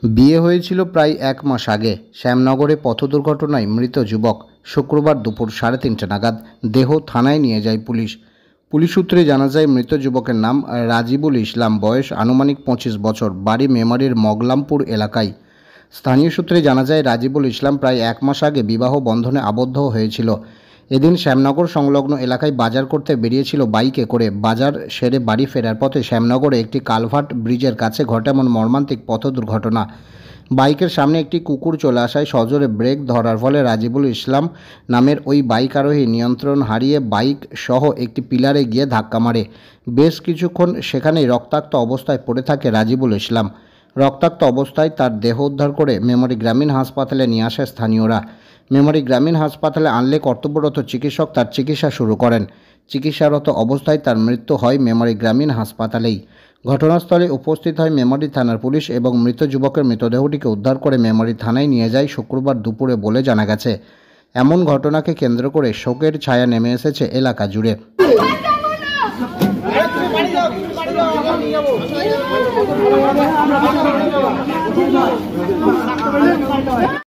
বিয়ে হয়েছিল প্রায় ১ মাস আগে। শ্যামনগরে পথ দুর্ঘটনায় মৃত যুবক। শুক্রবার দুপুর 3:30 নাগাদ দেহ থানায় নিয়ে যায় পুলিশ। পুলিশ সূত্রে জানা যায়, মৃত যুবকের নাম রাজিবুল ইসলাম, বয়স আনুমানিক 25 বছর, বাড়ি মেমারির মগলামপুর এলাকায়। স্থানীয় সূত্রে জানা যায়, রাজিবুল ইসলাম প্রায় 1 মাস আগে বিবাহ বন্ধনে আবদ্ধ হয়েছিল। এদিন শ্যামনগর সংলগ্ন এলাকায় বাজার করতে বেরিয়েছিল বাইকে করে। বাজার সেরে বাড়ি ফেরার পথে শ্যামনগরে একটি কালভার্ট ব্রিজের কাছে ঘটে এমন মর্মান্তিক পথ দুর্ঘটনা। বাইকের সামনে একটি কুকুর চলে আসায় সজোরে ব্রেক ধরার ফলে রাজিবুল ইসলাম নামের ওই বাইক আরোহী নিয়ন্ত্রণ হারিয়ে বাইক সহ একটি পিলারে গিয়ে ধাক্কা মারে। বেশ কিছুক্ষণ সেখানেই রক্তাক্ত অবস্থায় পড়ে থাকে রাজিবুল ইসলাম। রক্তাক্ত অবস্থায় তার দেহ উদ্ধার করে মেমরি গ্রামীণ হাসপাতালে নিয়ে আসে স্থানীয়রা। মেমরি গ্রামীণ হাসপাতালে আনলে কর্তব্যরত চিকিৎসক তার চিকিৎসা শুরু করেন। চিকিৎসারত অবস্থায় তার মৃত্যু হয় মেমরি গ্রামীণ হাসপাতালেই। ঘটনাস্থলে উপস্থিত হয় মেমরি থানার পুলিশ এবং মৃত যুবকের মৃতদেহটিকে উদ্ধার করে মেমরি থানায় নিয়ে যায় শুক্রবার দুপুরে বলে জানা গেছে। এমন ঘটনাকে কেন্দ্র করে শোকের ছায়া নেমে এসেছে এলাকা জুড়ে।